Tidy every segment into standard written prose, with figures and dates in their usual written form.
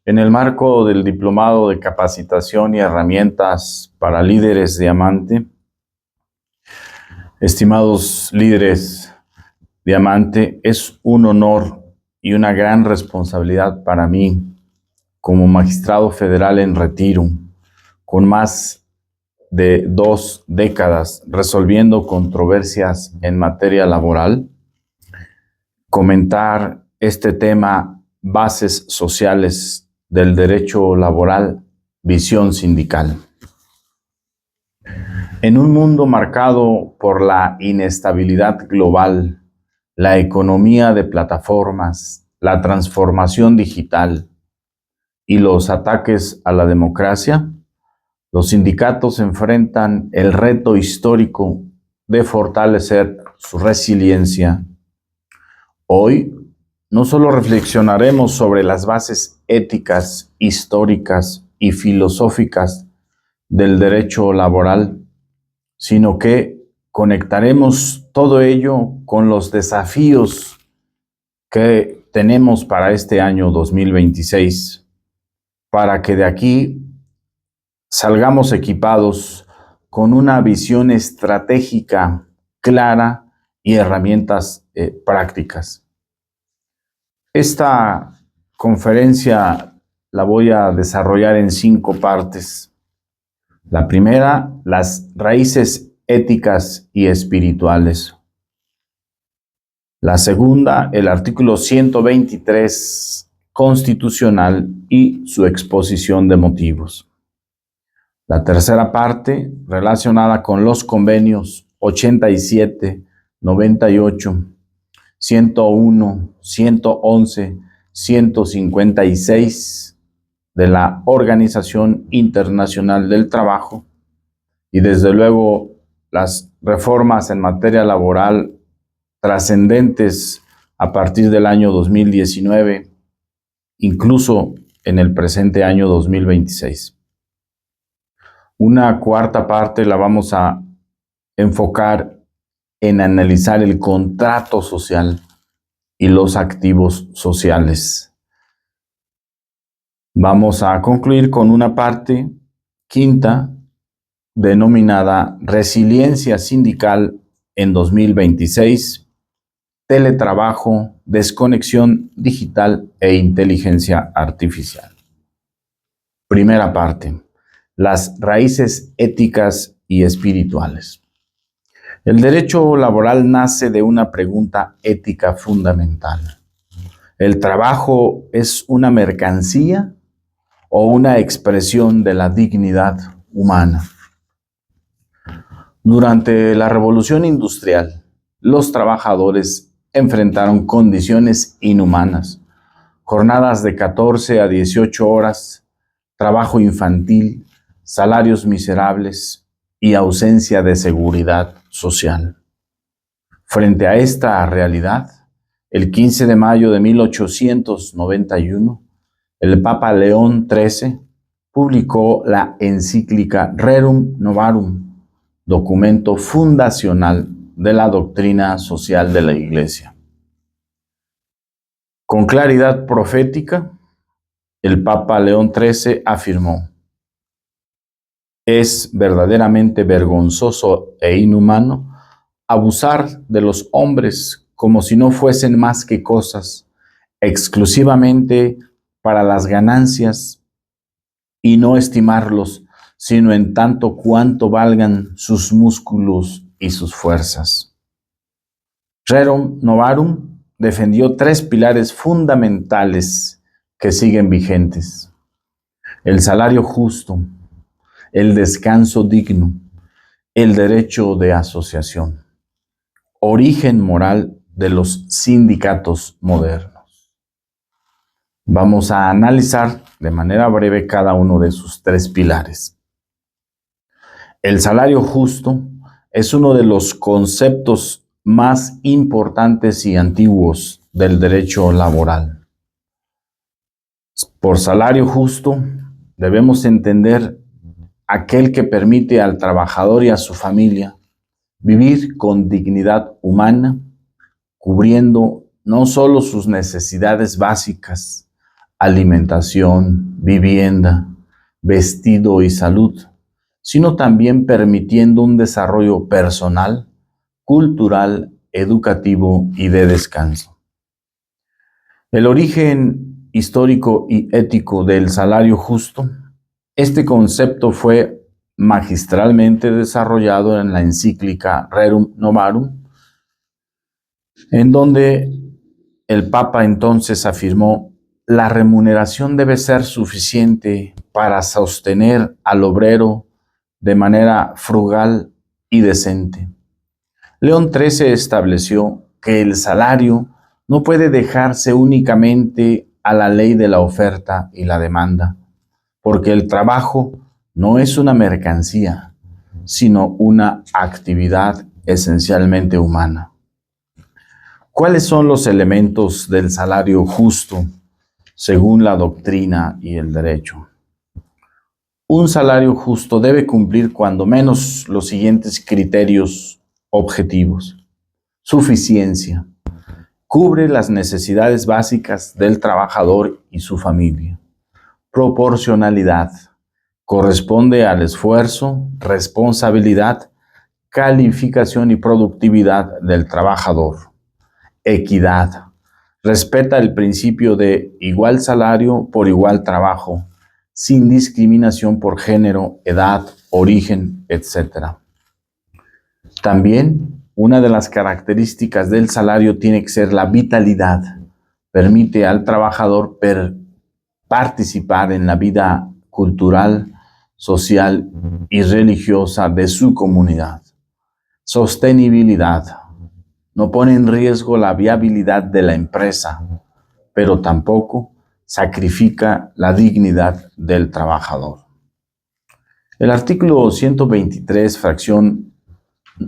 En el marco del Diplomado de Capacitación y Herramientas para Líderes Diamante, estimados líderes Diamante, es un honor y una gran responsabilidad para mí, como magistrado federal en retiro, con más de 2 décadas resolviendo controversias en materia laboral, comentar este tema, bases sociales del derecho laboral, visión sindical. En un mundo marcado por la inestabilidad global, la economía de plataformas, la transformación digital y los ataques a la democracia, los sindicatos enfrentan el reto histórico de fortalecer su resiliencia. Hoy no solo reflexionaremos sobre las bases éticas, históricas y filosóficas del derecho laboral, sino que conectaremos todo ello con los desafíos que tenemos para este año 2026, para que de aquí salgamos equipados con una visión estratégica clara y herramientas prácticas. Esta conferencia la voy a desarrollar en 5 partes. La primera, las raíces éticas y espirituales. La segunda, el artículo 123 constitucional y su exposición de motivos. La tercera parte, relacionada con los convenios 87, 98, 101, 111, 156 de la Organización Internacional del Trabajo y desde luego las reformas en materia laboral trascendentes a partir del año 2019, incluso en el presente año 2026. Una cuarta parte la vamos a enfocar en analizar el contrato social y los activos sociales. Vamos a concluir con una parte quinta denominada Resiliencia Sindical en 2026, teletrabajo, desconexión digital e inteligencia artificial. Primera parte, las raíces éticas y espirituales. El derecho laboral nace de una pregunta ética fundamental. ¿El trabajo es una mercancía o una expresión de la dignidad humana? Durante la Revolución Industrial, los trabajadores enfrentaron condiciones inhumanas, jornadas de 14 a 18 horas, trabajo infantil, salarios miserables y ausencia de seguridad social. Frente a esta realidad, el 15 de mayo de 1891, el Papa León XIII publicó la encíclica Rerum Novarum, documento fundacional de la doctrina social de la Iglesia. Con claridad profética, el Papa León XIII afirmó: es verdaderamente vergonzoso e inhumano abusar de los hombres como si no fuesen más que cosas, exclusivamente para las ganancias, y no estimarlos, sino en tanto cuanto valgan sus músculos y sus fuerzas. Rerum Novarum defendió 3 pilares fundamentales que siguen vigentes: el salario justo, el descanso digno, el derecho de asociación, origen moral de los sindicatos modernos. Vamos a analizar de manera breve cada uno de sus 3 pilares. El salario justo es uno de los conceptos más importantes y antiguos del derecho laboral. Por salario justo debemos entender aquel que permite al trabajador y a su familia vivir con dignidad humana, cubriendo no solo sus necesidades básicas, alimentación, vivienda, vestido y salud, sino también permitiendo un desarrollo personal, cultural, educativo y de descanso. El origen histórico y ético del salario justo, este concepto fue magistralmente desarrollado en la encíclica Rerum Novarum, en donde el Papa entonces afirmó: la remuneración debe ser suficiente para sostener al obrero de manera frugal y decente. León XIII estableció que el salario no puede dejarse únicamente a la ley de la oferta y la demanda, porque el trabajo no es una mercancía, sino una actividad esencialmente humana. ¿Cuáles son los elementos del salario justo según la doctrina y el derecho? Un salario justo debe cumplir cuando menos los siguientes criterios objetivos. Suficiencia. Cubre las necesidades básicas del trabajador y su familia. Proporcionalidad. Corresponde al esfuerzo, responsabilidad, calificación y productividad del trabajador. Equidad. Respeta el principio de igual salario por igual trabajo, sin discriminación por género, edad, origen, etc. También, una de las características del salario tiene que ser la vitalidad. Permite al trabajador participar en la vida cultural, social y religiosa de su comunidad. Sostenibilidad. No pone en riesgo la viabilidad de la empresa, pero tampoco sacrifica la dignidad del trabajador. El artículo 123, fracción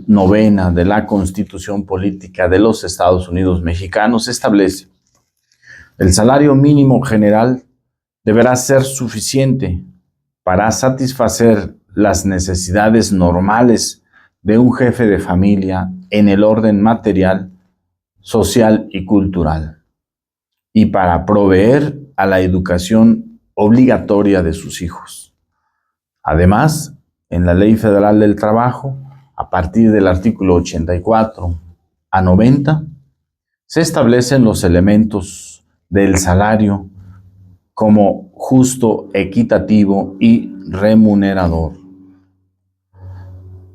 9 de la Constitución Política de los Estados Unidos Mexicanos establece: el salario mínimo general deberá ser suficiente para satisfacer las necesidades normales de un jefe de familia en el orden material, social y cultural, y para proveer a la educación obligatoria de sus hijos. Además, en la Ley Federal del Trabajo, a partir del artículo 84 a 90, se establecen los elementos del salario como justo, equitativo y remunerador.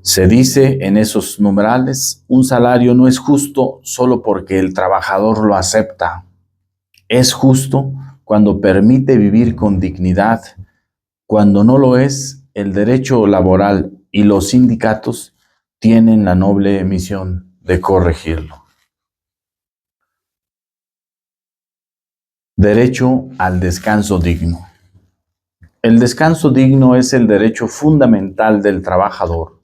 Se dice en esos numerales: un salario no es justo solo porque el trabajador lo acepta. Es justo cuando permite vivir con dignidad. Cuando no lo es, el derecho laboral y los sindicatos tienen la noble misión de corregirlo. Derecho al descanso digno. El descanso digno es el derecho fundamental del trabajador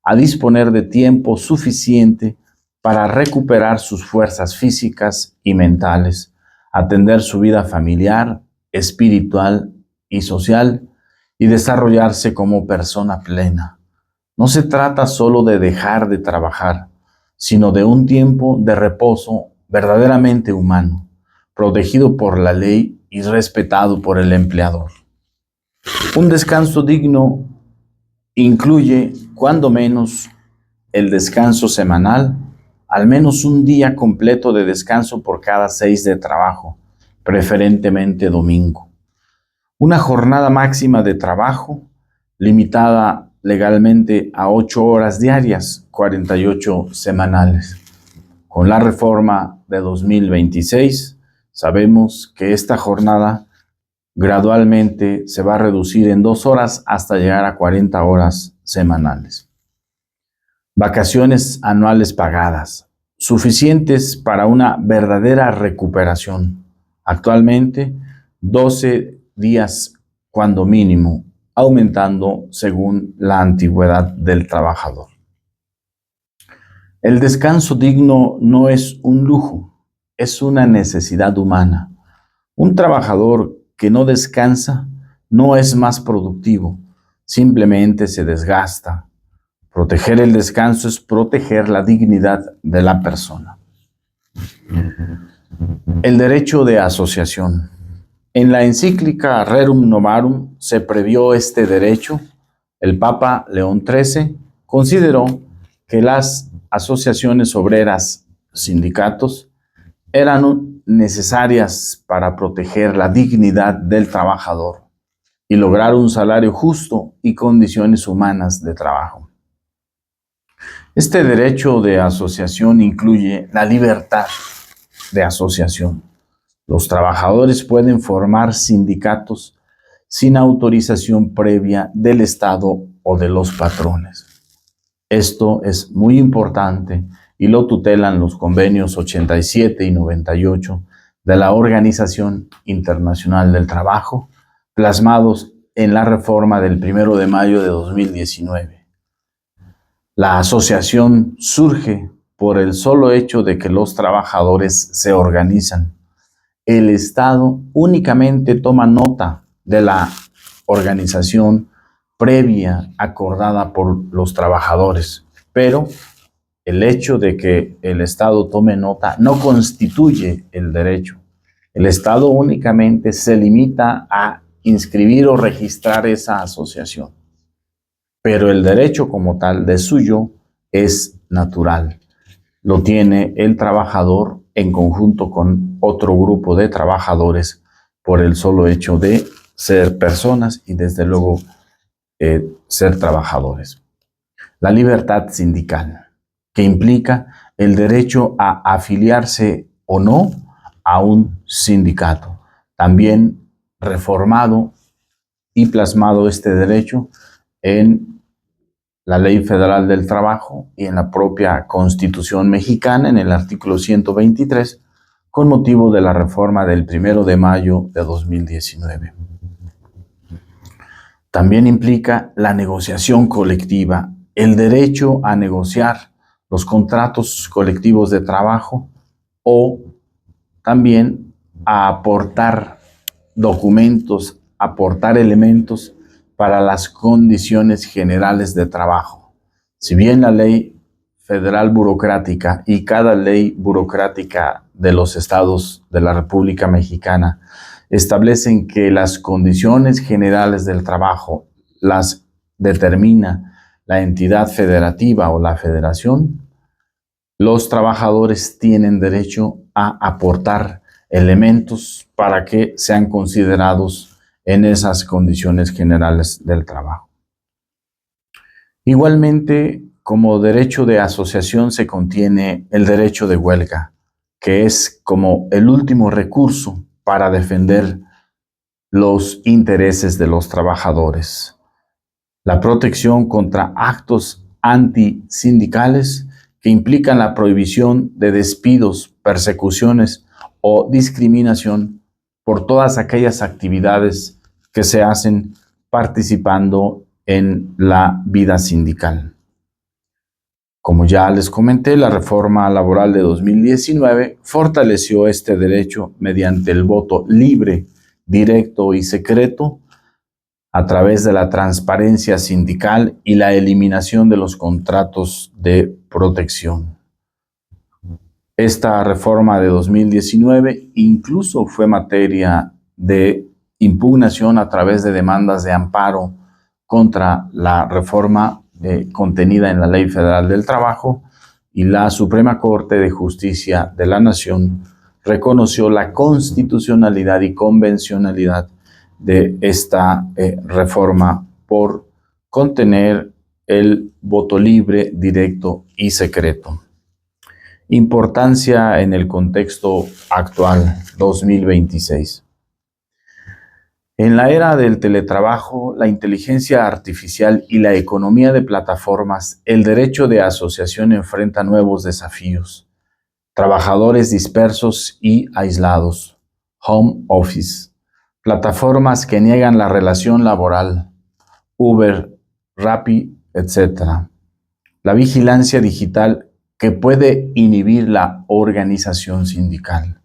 a disponer de tiempo suficiente para recuperar sus fuerzas físicas y mentales, atender su vida familiar, espiritual y social y desarrollarse como persona plena. No se trata solo de dejar de trabajar, sino de un tiempo de reposo verdaderamente humano, protegido por la ley y respetado por el empleador. Un descanso digno incluye, cuando menos, el descanso semanal, al menos un día completo de descanso por cada 6 de trabajo, preferentemente domingo. Una jornada máxima de trabajo, limitada legalmente a 8 horas diarias, 48 semanales. Con la reforma de 2026, sabemos que esta jornada gradualmente se va a reducir en 2 horas hasta llegar a 40 horas semanales. Vacaciones anuales pagadas, suficientes para una verdadera recuperación. Actualmente, 12 días cuando mínimo, aumentando según la antigüedad del trabajador. El descanso digno no es un lujo, es una necesidad humana. Un trabajador que no descansa no es más productivo, simplemente se desgasta. Proteger el descanso es proteger la dignidad de la persona. El derecho de asociación. En la encíclica Rerum Novarum se previó este derecho. El Papa León XIII consideró que las asociaciones obreras, sindicatos, eran necesarias para proteger la dignidad del trabajador y lograr un salario justo y condiciones humanas de trabajo. Este derecho de asociación incluye la libertad de asociación. Los trabajadores pueden formar sindicatos sin autorización previa del Estado o de los patrones. Esto es muy importante y lo tutelan los convenios 87 y 98 de la Organización Internacional del Trabajo, plasmados en la reforma del 1 de mayo de 2019. La asociación surge por el solo hecho de que los trabajadores se organizan. El Estado únicamente toma nota de la organización previa acordada por los trabajadores, pero el hecho de que el Estado tome nota no constituye el derecho. El Estado únicamente se limita a inscribir o registrar esa asociación, pero el derecho como tal de suyo es natural. Lo tiene el trabajador en conjunto con otro grupo de trabajadores por el solo hecho de ser personas y desde luego ser trabajadores. La libertad sindical, que implica el derecho a afiliarse o no a un sindicato. También reformado y plasmado este derecho en la Ley Federal del Trabajo y en la propia Constitución mexicana, en el artículo 123, con motivo de la reforma del 1 de mayo de 2019. También implica la negociación colectiva, el derecho a negociar los contratos colectivos de trabajo o también a aportar documentos, aportar elementos para las condiciones generales de trabajo. Si bien la ley federal burocrática y cada ley burocrática de los estados de la República Mexicana establecen que las condiciones generales del trabajo las determina la entidad federativa o la federación, los trabajadores tienen derecho a aportar elementos para que sean considerados en esas condiciones generales del trabajo. Igualmente, como derecho de asociación se contiene el derecho de huelga, que es como el último recurso para defender los intereses de los trabajadores. La protección contra actos antisindicales que implican la prohibición de despidos, persecuciones o discriminación por todas aquellas actividades que se hacen participando en la vida sindical. Como ya les comenté, la reforma laboral de 2019 fortaleció este derecho mediante el voto libre, directo y secreto a través de la transparencia sindical y la eliminación de los contratos de protección. Esta reforma de 2019 incluso fue materia de impugnación a través de demandas de amparo contra la reforma contenida en la Ley Federal del Trabajo, y la Suprema Corte de Justicia de la Nación reconoció la constitucionalidad y convencionalidad de esta reforma por contener el voto libre, directo y secreto. Importancia en el contexto actual, 2026. En la era del teletrabajo, la inteligencia artificial y la economía de plataformas, el derecho de asociación enfrenta nuevos desafíos. Trabajadores dispersos y aislados, home office, plataformas que niegan la relación laboral, Uber, Rappi, etc. La vigilancia digital que puede inhibir la organización sindical.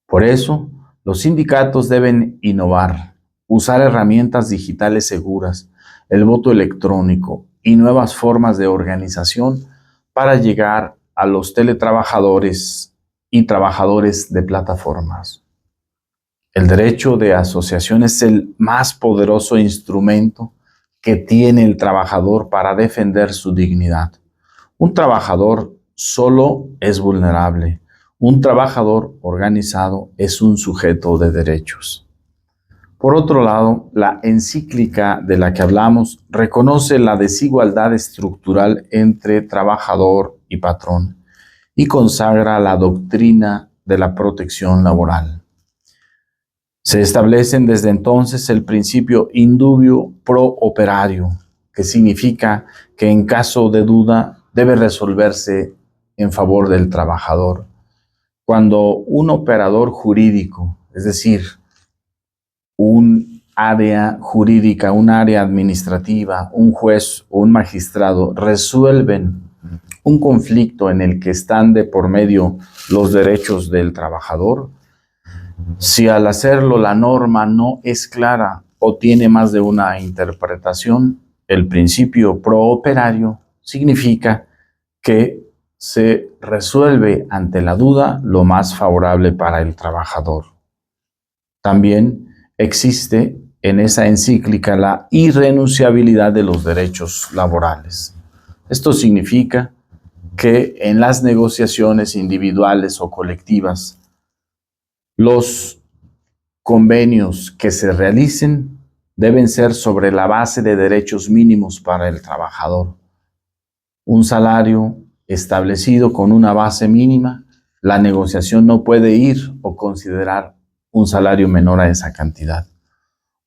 Por eso, los sindicatos deben innovar, usar herramientas digitales seguras, el voto electrónico y nuevas formas de organización para llegar a los teletrabajadores y trabajadores de plataformas. El derecho de asociación es el más poderoso instrumento que tiene el trabajador para defender su dignidad. Un trabajador solo es vulnerable. Un trabajador organizado es un sujeto de derechos. Por otro lado, la encíclica de la que hablamos reconoce la desigualdad estructural entre trabajador y patrón y consagra la doctrina de la protección laboral. Se establecen desde entonces el principio indubio pro operario, que significa que en caso de duda debe resolverse en favor del trabajador. Cuando un operador jurídico, es decir, un área jurídica, un área administrativa, un juez o un magistrado resuelven un conflicto en el que están de por medio los derechos del trabajador, si al hacerlo la norma no es clara o tiene más de una interpretación, el principio pro operario significa que se resuelve ante la duda lo más favorable para el trabajador. También existe en esa encíclica la irrenunciabilidad de los derechos laborales. Esto significa que en las negociaciones individuales o colectivas, los convenios que se realicen deben ser sobre la base de derechos mínimos para el trabajador. Un salario establecido con una base mínima, la negociación no puede ir o considerar un salario menor a esa cantidad.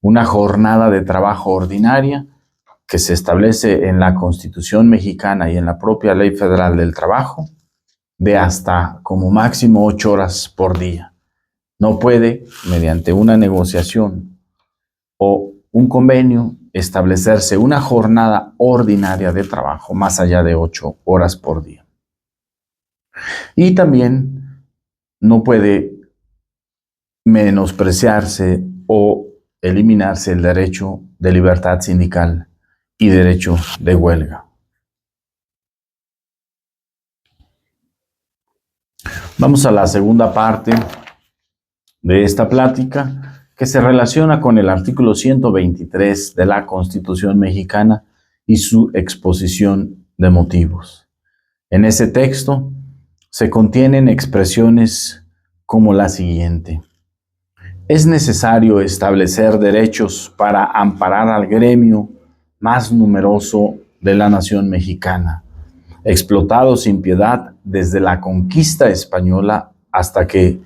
Una jornada de trabajo ordinaria que se establece en la Constitución mexicana y en la propia Ley Federal del Trabajo, de hasta como máximo 8 horas por día. No puede, mediante una negociación o un convenio, establecerse una jornada ordinaria de trabajo más allá de 8 horas por día. Y también no puede menospreciarse o eliminarse el derecho de libertad sindical y derecho de huelga. Vamos a la segunda parte de esta plática, que se relaciona con el artículo 123 de la Constitución mexicana y su exposición de motivos. En ese texto se contienen expresiones como la siguiente: es necesario establecer derechos para amparar al gremio más numeroso de la nación mexicana, explotado sin piedad desde la conquista española hasta que,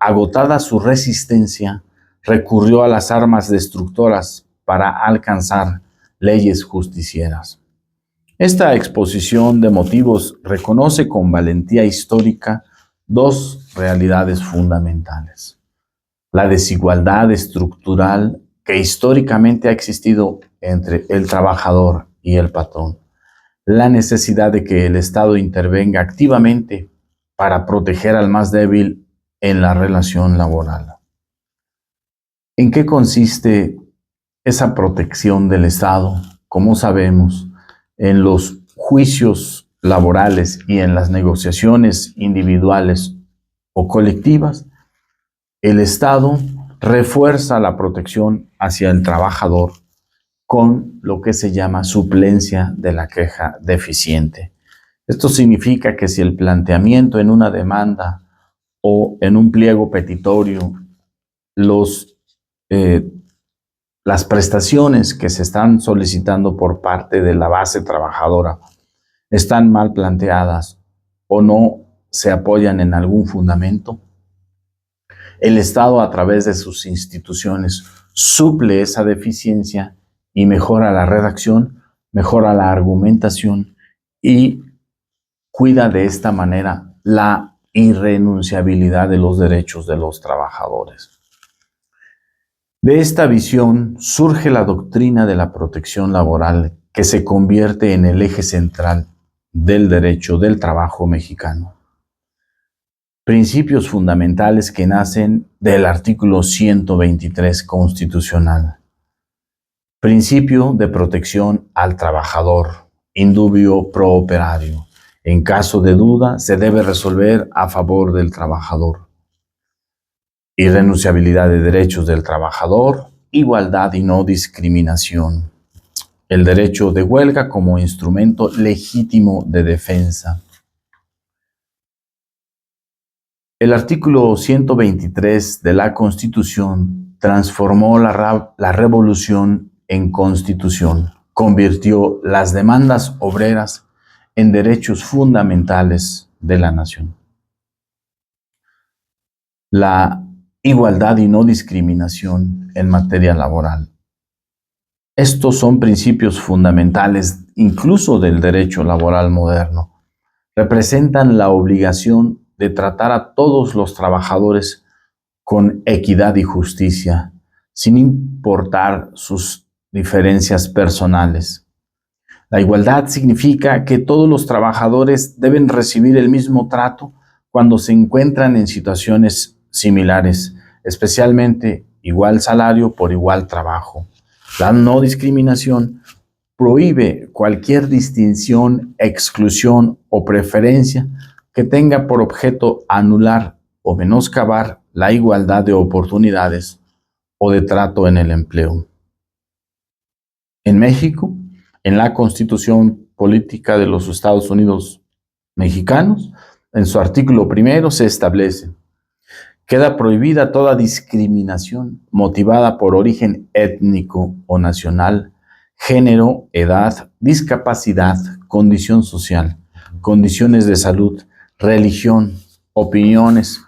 agotada su resistencia, recurrió a las armas destructoras para alcanzar leyes justicieras. Esta exposición de motivos reconoce con valentía histórica dos realidades fundamentales: la desigualdad estructural que históricamente ha existido entre el trabajador y el patrón, la necesidad de que el Estado intervenga activamente para proteger al más débil en la relación laboral. ¿En qué consiste esa protección del Estado? Como sabemos, en los juicios laborales y en las negociaciones individuales o colectivas, el Estado refuerza la protección hacia el trabajador con lo que se llama suplencia de la queja deficiente. Esto significa que si el planteamiento en una demanda o en un pliego petitorio, las prestaciones que se están solicitando por parte de la base trabajadora están mal planteadas o no se apoyan en algún fundamento, el Estado, a través de sus instituciones, suple esa deficiencia y mejora la redacción, mejora la argumentación y cuida de esta manera la irrenunciabilidad de los derechos de los trabajadores. De esta visión surge la doctrina de la protección laboral, que se convierte en el eje central del derecho del trabajo mexicano. Principios fundamentales que nacen del artículo 123 constitucional. Principio de protección al trabajador, indubio pro operario. En caso de duda, se debe resolver a favor del trabajador. irrenunciabilidad de derechos del trabajador, igualdad y no discriminación. El derecho de huelga como instrumento legítimo de defensa. El artículo 123 de la Constitución transformó la revolución en Constitución, convirtió las demandas obreras en derechos fundamentales de la nación. La igualdad y no discriminación en materia laboral. Estos son principios fundamentales incluso del derecho laboral moderno. Representan la obligación de tratar a todos los trabajadores con equidad y justicia, sin importar sus diferencias personales. La igualdad significa que todos los trabajadores deben recibir el mismo trato cuando se encuentran en situaciones similares, especialmente igual salario por igual trabajo. La no discriminación prohíbe cualquier distinción, exclusión o preferencia que tenga por objeto anular o menoscabar la igualdad de oportunidades o de trato en el empleo. En México, en la Constitución Política de los Estados Unidos Mexicanos, en su artículo 1 se establece: queda prohibida toda discriminación motivada por origen étnico o nacional, género, edad, discapacidad, condición social, condiciones de salud, religión, opiniones,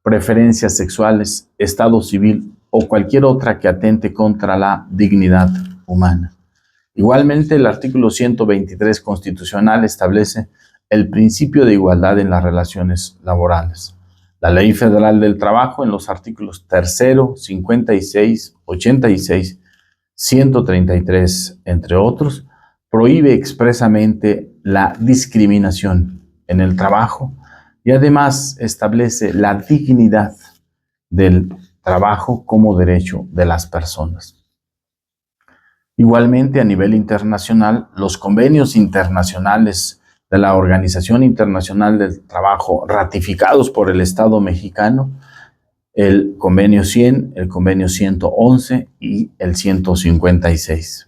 preferencias sexuales, estado civil o cualquier otra que atente contra la dignidad humana. Igualmente, el artículo 123 constitucional establece el principio de igualdad en las relaciones laborales. La Ley Federal del Trabajo, en los artículos 3, 56, 86, 133, entre otros, prohíbe expresamente la discriminación en el trabajo y además establece la dignidad del trabajo como derecho de las personas. Igualmente, a nivel internacional, los convenios internacionales de la Organización Internacional del Trabajo ratificados por el Estado mexicano, el convenio 100, el convenio 111 y el 156.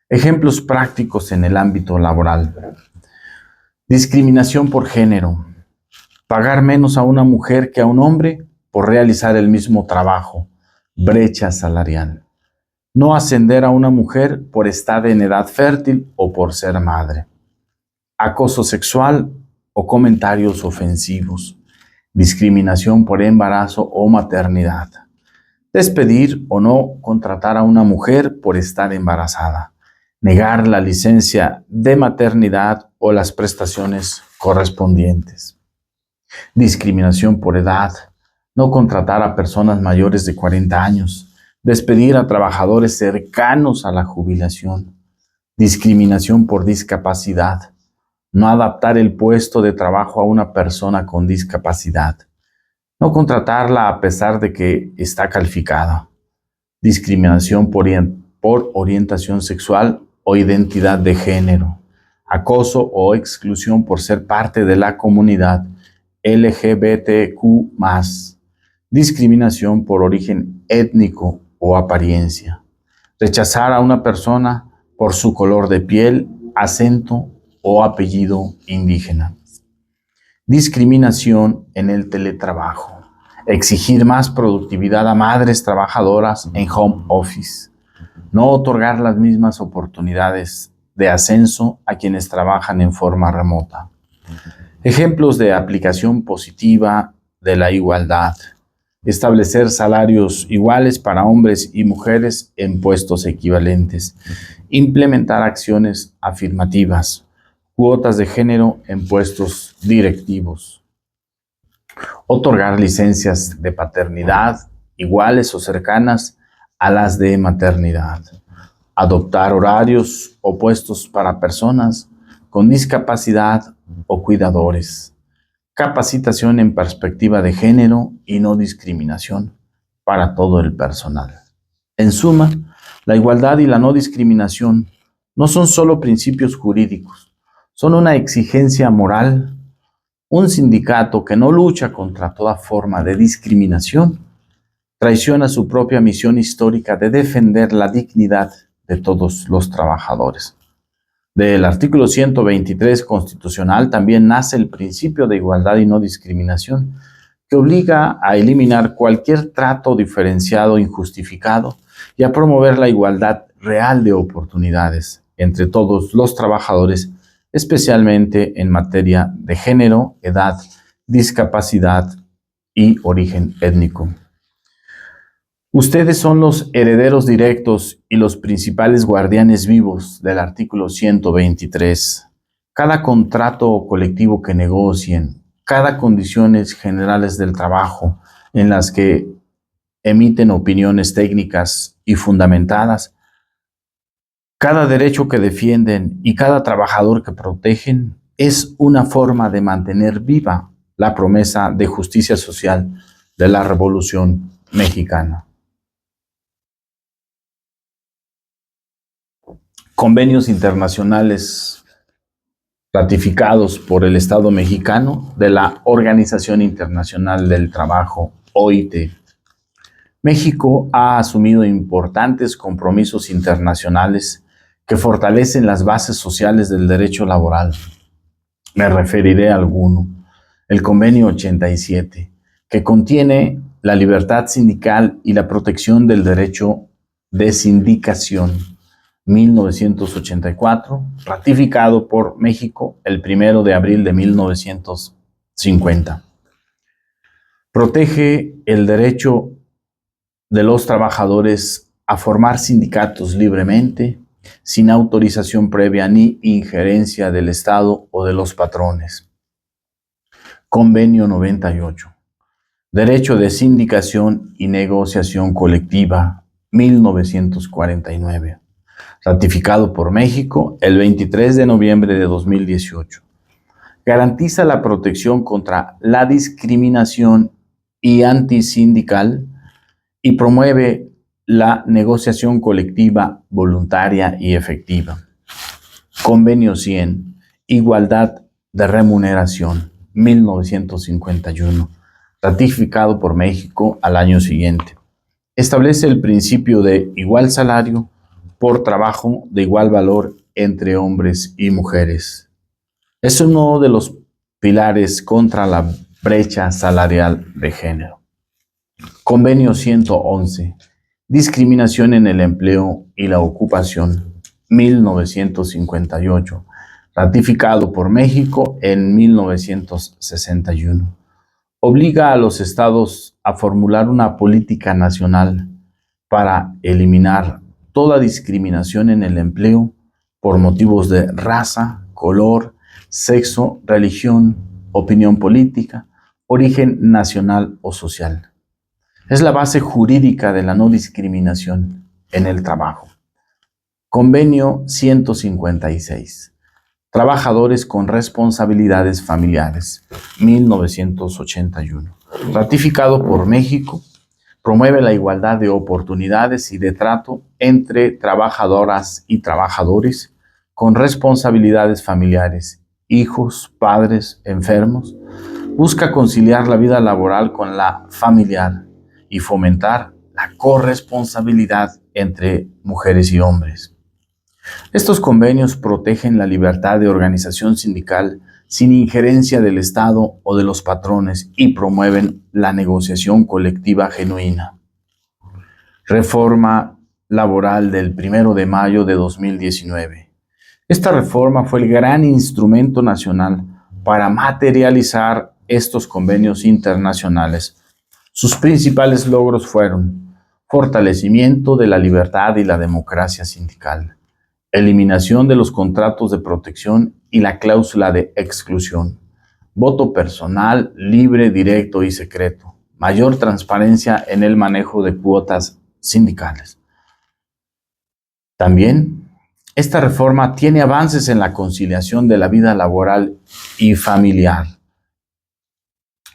Ejemplos prácticos en el ámbito laboral. Discriminación por género. Pagar menos a una mujer que a un hombre por realizar el mismo trabajo. Brecha salarial. No ascender a una mujer por estar en edad fértil o por ser madre. Acoso sexual o comentarios ofensivos. Discriminación por embarazo o maternidad. Despedir o no contratar a una mujer por estar embarazada. Negar la licencia de maternidad o las prestaciones correspondientes. Discriminación por edad. No contratar a personas mayores de 40 años. Despedir a trabajadores cercanos a la jubilación. Discriminación por discapacidad. No adaptar el puesto de trabajo a una persona con discapacidad. No contratarla a pesar de que está calificada. Discriminación por orientación sexual o identidad de género. Acoso o exclusión por ser parte de la comunidad LGBTQ+. Discriminación por origen étnico o apariencia. Rechazar a una persona por su color de piel, acento o apellido indígena. Discriminación en el teletrabajo. Exigir más productividad a madres trabajadoras en home office. No otorgar las mismas oportunidades de ascenso a quienes trabajan en forma remota. Ejemplos de aplicación positiva de la igualdad. Establecer salarios iguales para hombres y mujeres en puestos equivalentes. Implementar acciones afirmativas. Cuotas de género en puestos directivos. Otorgar licencias de paternidad iguales o cercanas a las de maternidad. Adoptar horarios o puestos para personas con discapacidad o cuidadores. Capacitación en perspectiva de género y no discriminación para todo el personal. En suma, la igualdad y la no discriminación no son solo principios jurídicos, son una exigencia moral. Un sindicato que no lucha contra toda forma de discriminación traiciona su propia misión histórica de defender la dignidad de todos los trabajadores. Del artículo 123 constitucional también nace el principio de igualdad y no discriminación, que obliga a eliminar cualquier trato diferenciado injustificado y a promover la igualdad real de oportunidades entre todos los trabajadores, especialmente en materia de género, edad, discapacidad y origen étnico. Ustedes son los herederos directos y los principales guardianes vivos del artículo 123. Cada contrato colectivo que negocien, cada condiciones generales del trabajo en las que emiten opiniones técnicas y fundamentadas, cada derecho que defienden y cada trabajador que protegen es una forma de mantener viva la promesa de justicia social de la Revolución Mexicana. Convenios internacionales ratificados por el Estado mexicano de la Organización Internacional del Trabajo, OIT. México ha asumido importantes compromisos internacionales que fortalecen las bases sociales del derecho laboral. Me referiré a alguno. El Convenio 87, que contiene la libertad sindical y la protección del derecho de sindicación, 1984, ratificado por México el 1 de abril de 1950. Protege el derecho de los trabajadores a formar sindicatos libremente, sin autorización previa ni injerencia del Estado o de los patrones. Convenio 98. Derecho de sindicación y negociación colectiva, 1949. Ratificado por México el 23 de noviembre de 2018. Garantiza la protección contra la discriminación y antisindical y promueve la negociación colectiva voluntaria y efectiva. Convenio 100. Igualdad de remuneración, 1951. Ratificado por México al año siguiente. Establece el principio de igual salario por trabajo de igual valor entre hombres y mujeres. Es uno de los pilares contra la brecha salarial de género. Convenio 111. Discriminación en el empleo y la ocupación, 1958. Ratificado por México en 1961. Obliga a los estados a formular una política nacional para eliminar toda discriminación en el empleo por motivos de raza, color, sexo, religión, opinión política, origen nacional o social. Es la base jurídica de la no discriminación en el trabajo. Convenio 156. Trabajadores con responsabilidades familiares, 1981. Ratificado por México, promueve la igualdad de oportunidades y de trato entre trabajadoras y trabajadores con responsabilidades familiares, hijos, padres, enfermos. Busca conciliar la vida laboral con la familiar y fomentar la corresponsabilidad entre mujeres y hombres. Estos convenios protegen la libertad de organización sindical sin injerencia del Estado o de los patrones y promueven la negociación colectiva genuina. Reforma laboral del 1 de mayo de 2019. Esta reforma fue el gran instrumento nacional para materializar estos convenios internacionales. Sus principales logros fueron fortalecimiento de la libertad y la democracia sindical, eliminación de los contratos de protección y la cláusula de exclusión, voto personal, libre, directo y secreto, mayor transparencia en el manejo de cuotas sindicales. También, esta reforma tiene avances en la conciliación de la vida laboral y familiar,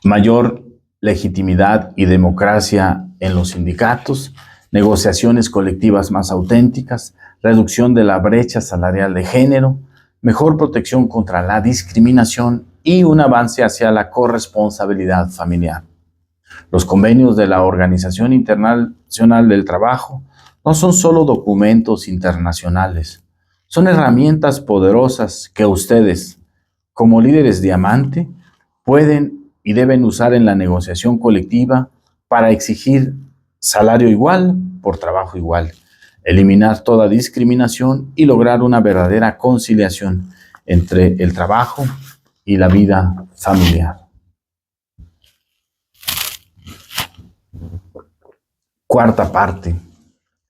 mayor legitimidad y democracia en los sindicatos, negociaciones colectivas más auténticas, reducción de la brecha salarial de género, mejor protección contra la discriminación y un avance hacia la corresponsabilidad familiar. Los convenios de la Organización Internacional del Trabajo no son solo documentos internacionales, son herramientas poderosas que ustedes, como líderes diamante, pueden y deben usar en la negociación colectiva para exigir salario igual por trabajo igual, eliminar toda discriminación y lograr una verdadera conciliación entre el trabajo y la vida familiar. Cuarta parte,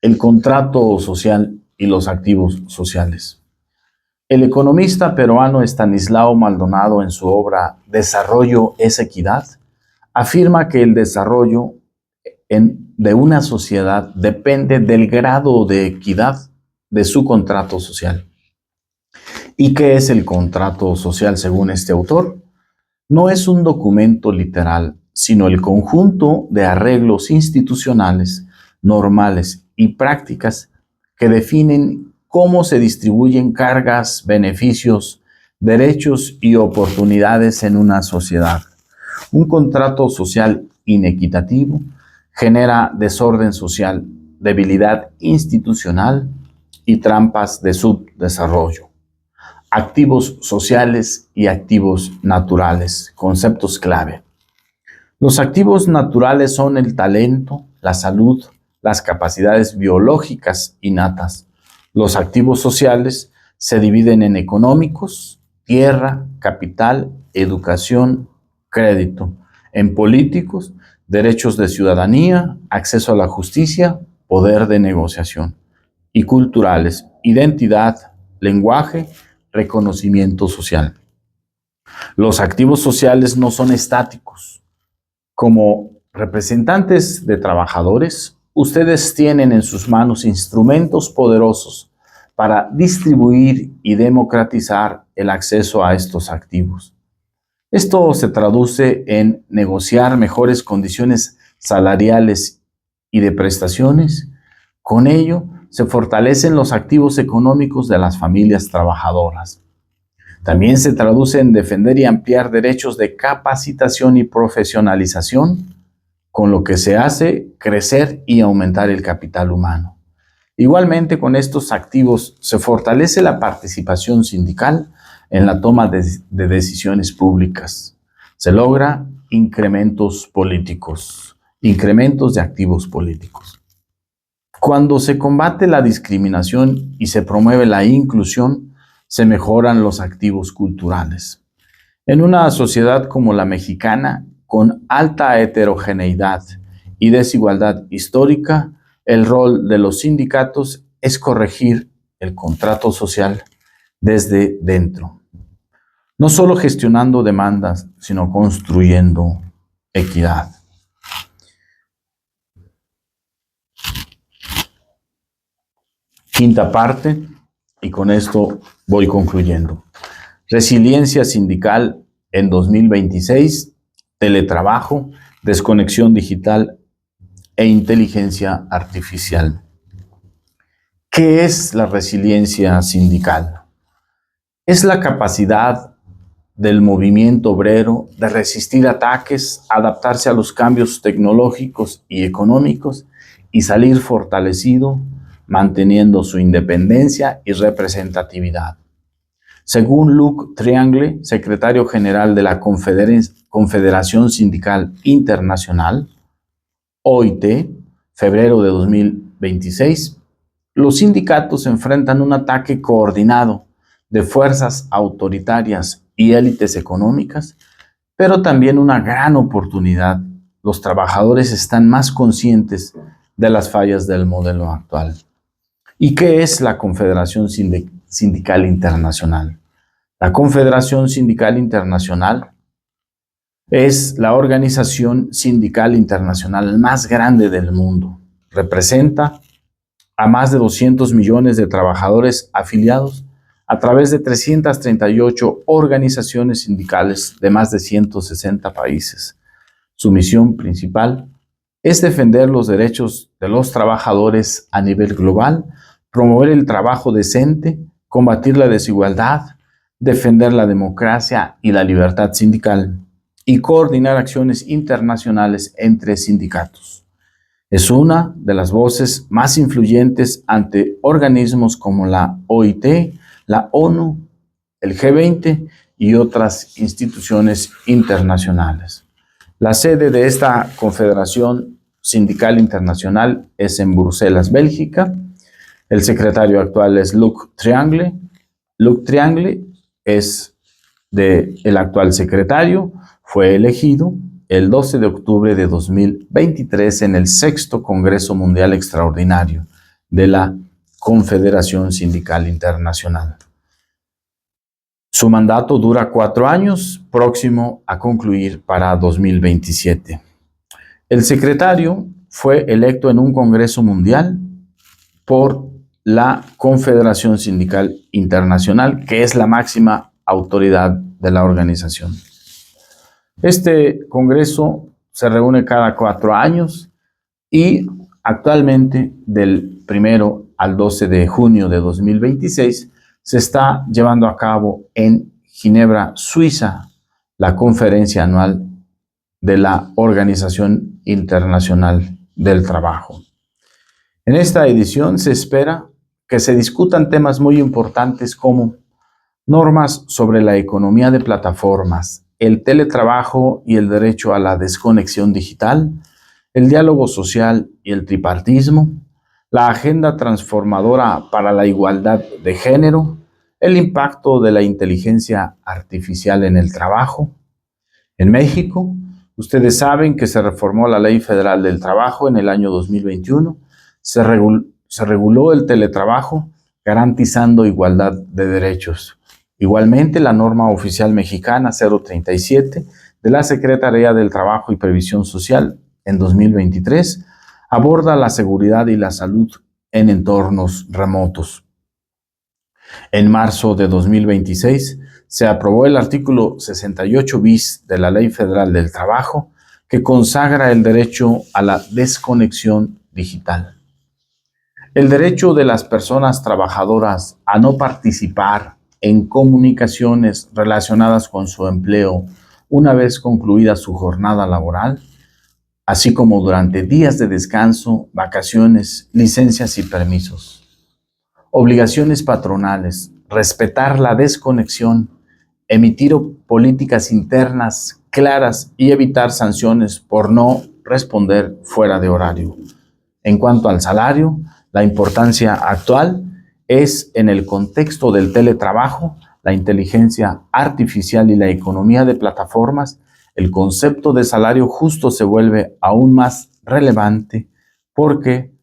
el contrato social y los activos sociales. El economista peruano Estanislao Maldonado, en su obra Desarrollo es Equidad, afirma que el desarrollo de una sociedad depende del grado de equidad de su contrato social. ¿Y qué es el contrato social según este autor? No es un documento literal, sino el conjunto de arreglos institucionales, normales y prácticas que definen cómo se distribuyen cargas, beneficios, derechos y oportunidades en una sociedad. Un contrato social inequitativo genera desorden social, debilidad institucional y trampas de subdesarrollo. Activos sociales y activos naturales, conceptos clave. Los activos naturales son el talento, la salud, las capacidades biológicas innatas. Los activos sociales se dividen en económicos, tierra, capital, educación, crédito. En políticos, derechos de ciudadanía, acceso a la justicia, poder de negociación. Y culturales, identidad, lenguaje, reconocimiento social. Los activos sociales no son estáticos. Como representantes de trabajadores, ustedes tienen en sus manos instrumentos poderosos para distribuir y democratizar el acceso a estos activos. Esto se traduce en negociar mejores condiciones salariales y de prestaciones. Con ello, se fortalecen los activos económicos de las familias trabajadoras. También se traduce en defender y ampliar derechos de capacitación y profesionalización, con lo que se hace crecer y aumentar el capital humano. Igualmente, con estos activos se fortalece la participación sindical en la toma de decisiones públicas. Se logra incrementos políticos, incrementos de activos políticos. Cuando se combate la discriminación y se promueve la inclusión, se mejoran los activos culturales. En una sociedad como la mexicana, con alta heterogeneidad y desigualdad histórica, el rol de los sindicatos es corregir el contrato social desde dentro. No solo gestionando demandas, sino construyendo equidad. Quinta parte, y con esto voy concluyendo. Resiliencia sindical en 2026, teletrabajo, desconexión digital e inteligencia artificial. ¿Qué es la resiliencia sindical? Es la capacidad del movimiento obrero de resistir ataques, adaptarse a los cambios tecnológicos y económicos y salir fortalecido, manteniendo su independencia y representatividad. Según Luc Triangle, secretario general de la Confederación Sindical Internacional, OIT, febrero de 2026, los sindicatos enfrentan un ataque coordinado de fuerzas autoritarias y élites económicas, pero también una gran oportunidad. Los trabajadores están más conscientes de las fallas del modelo actual. ¿Y qué es la Confederación Sindical Internacional? La Confederación Sindical Internacional es la organización sindical internacional más grande del mundo. Representa a más de 200 millones de trabajadores afiliados a través de 338 organizaciones sindicales de más de 160 países. Su misión principal es defender los derechos de los trabajadores a nivel global, promover el trabajo decente, combatir la desigualdad, defender la democracia y la libertad sindical. y coordinar acciones internacionales entre sindicatos. Es una de las voces más influyentes ante organismos como la OIT, la ONU, el G20 y otras instituciones internacionales. La sede de esta Confederación Sindical Internacional es en Bruselas, Bélgica. El secretario actual es Luc Triangle. Luc Triangle es el actual secretario, fue elegido el 12 de octubre de 2023 en el 6º Congreso Mundial Extraordinario de la Confederación Sindical Internacional. Su mandato dura 4 años, próximo a concluir para 2027. El secretario fue electo en un Congreso Mundial por la Confederación Sindical Internacional, que es la máxima autoridad de la organización. Este Congreso se reúne cada 4 años y actualmente del 1 al 12 de junio de 2026 se está llevando a cabo en Ginebra, Suiza, la conferencia anual de la Organización Internacional del Trabajo. En esta edición se espera que se discutan temas muy importantes como normas sobre la economía de plataformas, el teletrabajo y el derecho a la desconexión digital, el diálogo social y el tripartismo, la agenda transformadora para la igualdad de género, el impacto de la inteligencia artificial en el trabajo. En México, ustedes saben que se reformó la Ley Federal del Trabajo en el año 2021, se reguló el teletrabajo garantizando igualdad de derechos. Igualmente, la norma oficial mexicana 037 de la Secretaría del Trabajo y Previsión Social en 2023 aborda la seguridad y la salud en entornos remotos. En marzo de 2026 se aprobó el artículo 68 bis de la Ley Federal del Trabajo que consagra el derecho a la desconexión digital. El derecho de las personas trabajadoras a no participar en comunicaciones relacionadas con su empleo una vez concluida su jornada laboral, así como durante días de descanso, vacaciones, licencias y permisos. Obligaciones patronales, respetar la desconexión, emitir políticas internas claras y evitar sanciones por no responder fuera de horario. En cuanto al salario, la importancia actual es en el contexto del teletrabajo, la inteligencia artificial y la economía de plataformas, el concepto de salario justo se vuelve aún más relevante porque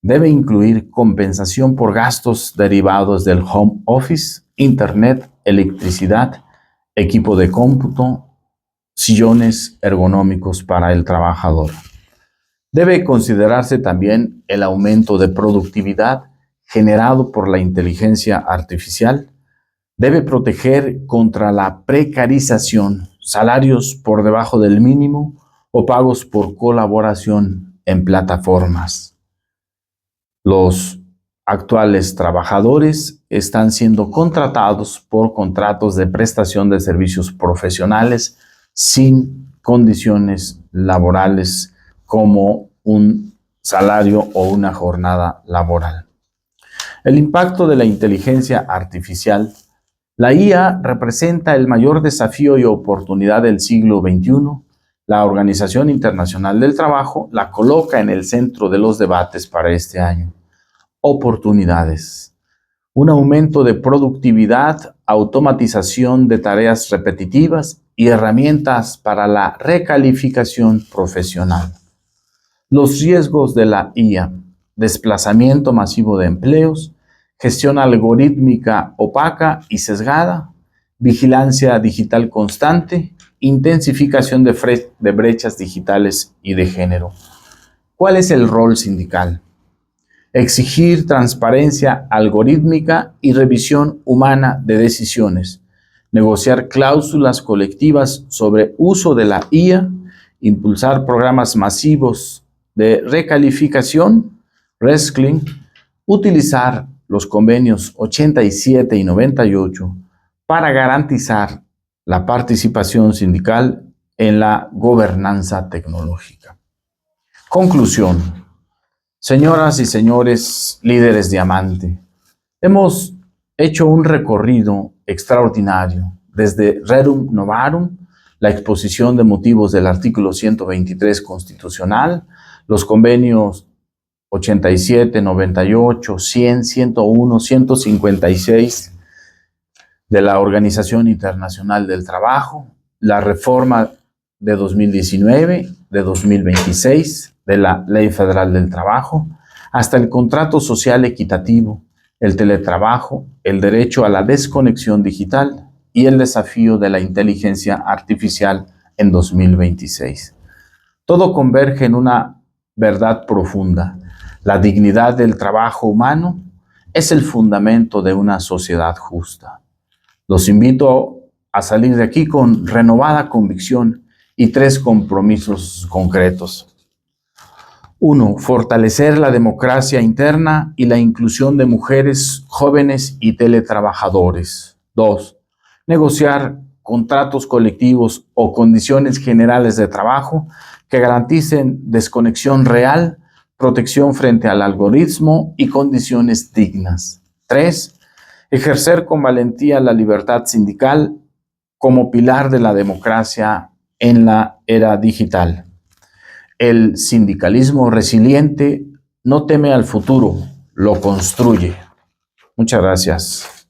debe incluir compensación por gastos derivados del home office, internet, electricidad, equipo de cómputo, sillones ergonómicos para el trabajador. Debe considerarse también el aumento de productividad generado por la inteligencia artificial. Debe proteger contra la precarización, salarios por debajo del mínimo o pagos por colaboración en plataformas. Los actuales trabajadores están siendo contratados por contratos de prestación de servicios profesionales sin condiciones laborales como un salario o una jornada laboral. El impacto de la inteligencia artificial. La IA representa el mayor desafío y oportunidad del siglo XXI. La Organización Internacional del Trabajo la coloca en el centro de los debates para este año. Oportunidades. Un aumento de productividad, automatización de tareas repetitivas y herramientas para la recalificación profesional. Los riesgos de la IA. Desplazamiento masivo de empleos, gestión algorítmica opaca y sesgada, vigilancia digital constante, intensificación de brechas digitales y de género. ¿Cuál es el rol sindical? Exigir transparencia algorítmica y revisión humana de decisiones, negociar cláusulas colectivas sobre uso de la IA, impulsar programas masivos de recalificación, reskilling, utilizar los convenios 87 y 98 para garantizar la participación sindical en la gobernanza tecnológica. Conclusión. Señoras y señores líderes Diamante, hemos hecho un recorrido extraordinario desde Rerum Novarum, la exposición de motivos del artículo 123 constitucional, los convenios 87, 98, 100, 101, 156 de la Organización Internacional del Trabajo, la reforma de 2019, de 2026, de la Ley Federal del Trabajo, hasta el contrato social equitativo, el teletrabajo, el derecho a la desconexión digital y el desafío de la inteligencia artificial en 2026. Todo converge en una verdad profunda. La dignidad del trabajo humano es el fundamento de una sociedad justa. Los invito a salir de aquí con renovada convicción y 3 compromisos concretos. 1. Fortalecer la democracia interna y la inclusión de mujeres, jóvenes y teletrabajadores. 2. Negociar contratos colectivos o condiciones generales de trabajo que garanticen desconexión real, protección frente al algoritmo y condiciones dignas. 3. Ejercer con valentía la libertad sindical como pilar de la democracia en la era digital. El sindicalismo resiliente no teme al futuro, lo construye. Muchas gracias.